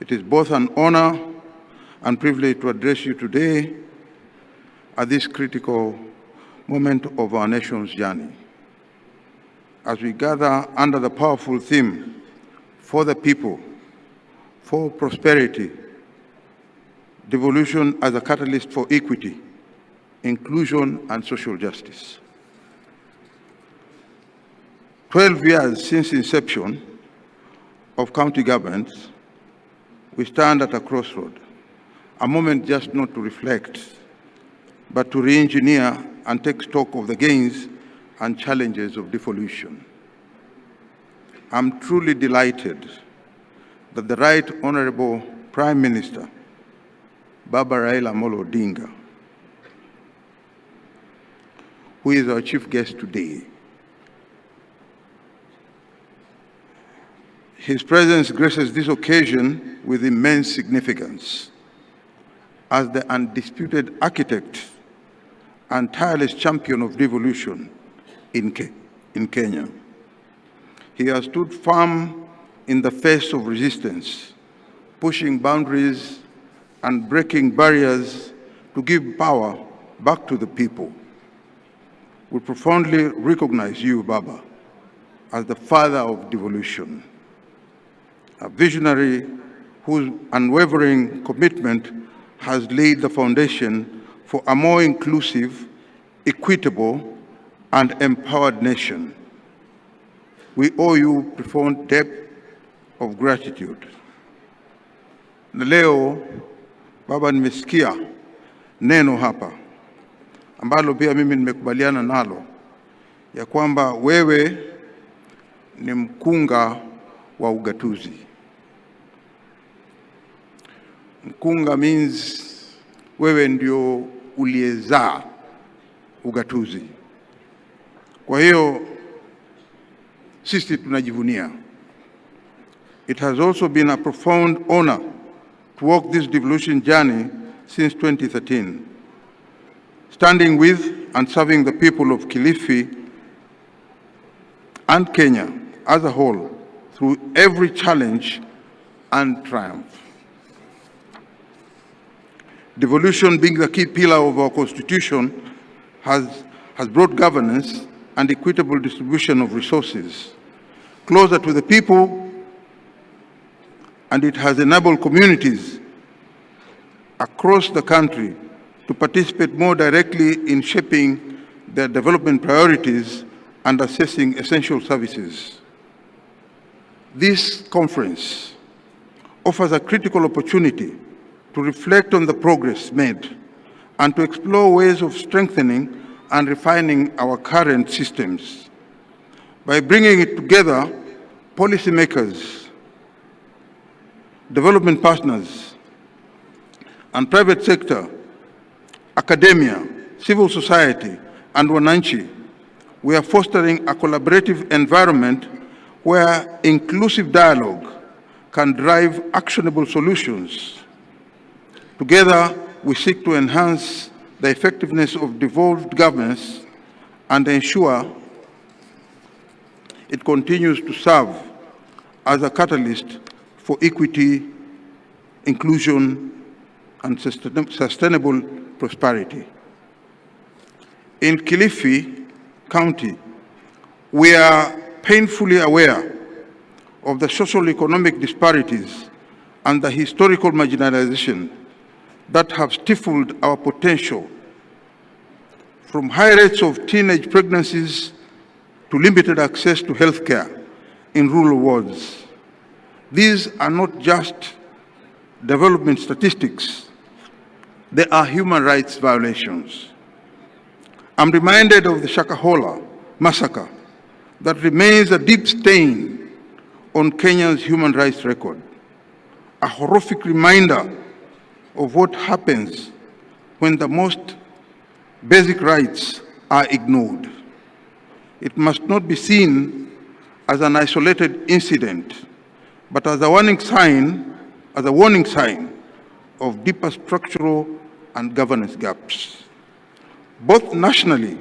It is both an honor and privilege to address you today at this critical moment of our nation's journey. As we gather under the powerful theme, for the people, for prosperity, devolution as a catalyst for equity, inclusion, and social justice. 12 years since inception of county governments, we stand at a crossroad, a moment just not to reflect, but to re-engineer and take stock of the gains and challenges of devolution. I'm truly delighted that the Right Honorable Prime Minister, Baba Raila Amolo Odinga, who is our chief guest today, his presence graces this occasion with immense significance as the undisputed architect and tireless champion of devolution in Kenya. He has stood firm in the face of resistance, pushing boundaries and breaking barriers to give power back to the people. We profoundly recognize you, Baba, as the father of devolution, a visionary whose unwavering commitment has laid the foundation for a more inclusive, equitable, and empowered nation. We owe you profound debt of gratitude. Na leo, Baba, nimesikia neno hapa ambalo pia mimi nimekubaliana nalo, ya kwamba wewe ni mkunga wa ugatuzi. Mkunga means wewe ndio uliyezaa ugatuzi. Kwa hiyo sisi tunajivunia. It has also been a profound honor to walk this devolution journey since 2013, standing with and serving the people of Kilifi and Kenya as a whole through every challenge and triumph. Devolution, being the key pillar of our Constitution, has brought governance and equitable distribution of resources closer to the people, and it has enabled communities across the country to participate more directly in shaping their development priorities and assessing essential services. This conference offers a critical opportunity to reflect on the progress made and to explore ways of strengthening and refining our current systems. By bringing it together, policymakers, development partners, and private sector, academia, civil society, and wananchi, we are fostering a collaborative environment where inclusive dialogue can drive actionable solutions. Together, we seek to enhance the effectiveness of devolved governance and ensure it continues to serve as a catalyst for equity, inclusion, and sustainable prosperity. In Kilifi County, we are painfully aware of the social-economic disparities and the historical marginalization that have stifled our potential, from high rates of teenage pregnancies to limited access to healthcare in rural wards. These are not just development statistics, they are human rights violations. I'm reminded of the Shakahola massacre that remains a deep stain on Kenya's human rights record, a horrific reminder of what happens when the most basic rights are ignored. It must not be seen as an isolated incident, but as a warning sign of deeper structural and governance gaps. Both nationally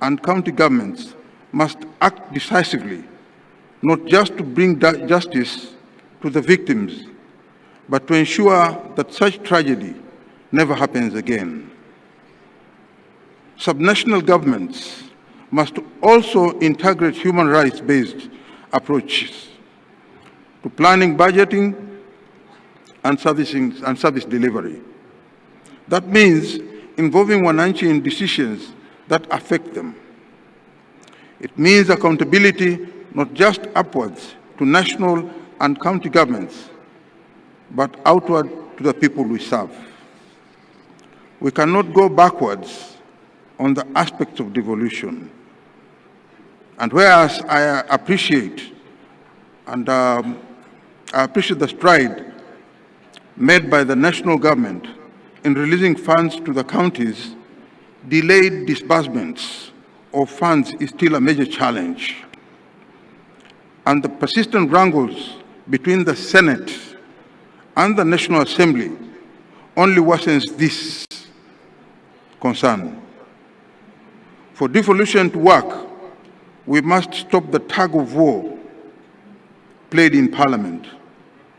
and county governments must act decisively, not just to bring justice to the victims, but to ensure that such tragedy never happens again. Subnational governments must also integrate human rights-based approaches to planning, budgeting, and service delivery. That means involving wananchi in decisions that affect them. It means accountability not just upwards to national and county governments, but outward to the people we serve. We cannot go backwards on the aspects of devolution. And whereas I appreciate the stride made by the national government in releasing funds to the counties, delayed disbursements of funds is still a major challenge. And the persistent wrangles between the Senate and the National Assembly only worsens this concern. For devolution to work, we must stop the tug of war played in Parliament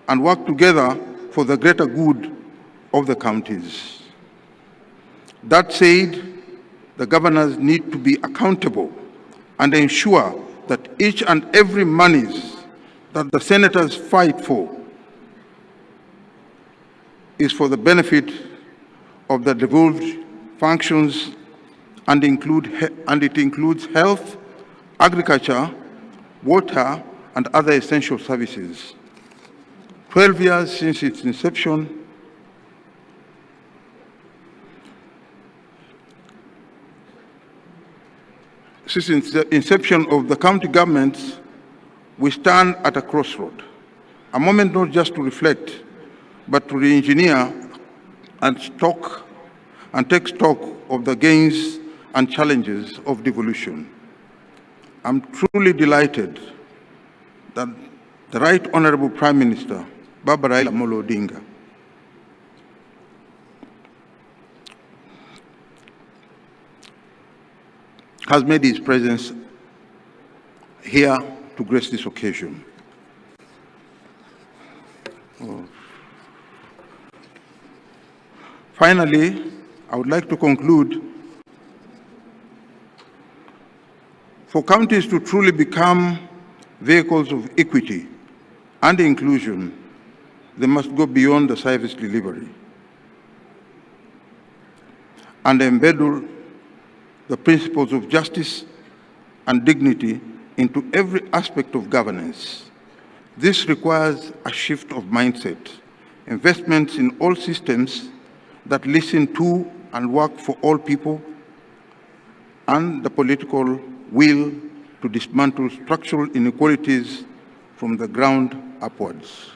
and work together for the greater good of the counties. That said, the governors need to be accountable and ensure that each and every monies that the senators fight for is for the benefit of the devolved functions, and it includes health, agriculture, water, and other essential services. 12 years since its inception, since the inception of the county governments, we stand at a crossroad, a moment not just to reflect, but to re-engineer and take stock of the gains and challenges of devolution. I'm truly delighted that the Right Honorable Prime Minister, Raila Amolo Odinga, has made his presence here to grace this occasion. Finally, I would like to conclude, for counties to truly become vehicles of equity and inclusion, they must go beyond the service delivery and embed the principles of justice and dignity into every aspect of governance. This requires a shift of mindset, investments in all systems that listen to and work for all people, and the political will to dismantle structural inequalities from the ground upwards.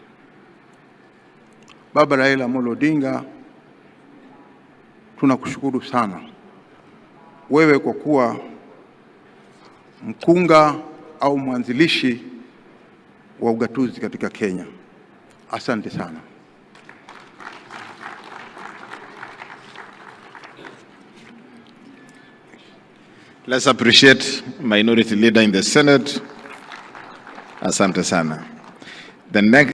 Baba Raila Amolo Odinga, tunakushukuru sana wewe kwa kuwa mkunga au mwanzilishi wa ugatuzi katika Kenya. Asante sana. Let's appreciate Minority Leader in the Senate. Asante sana. The next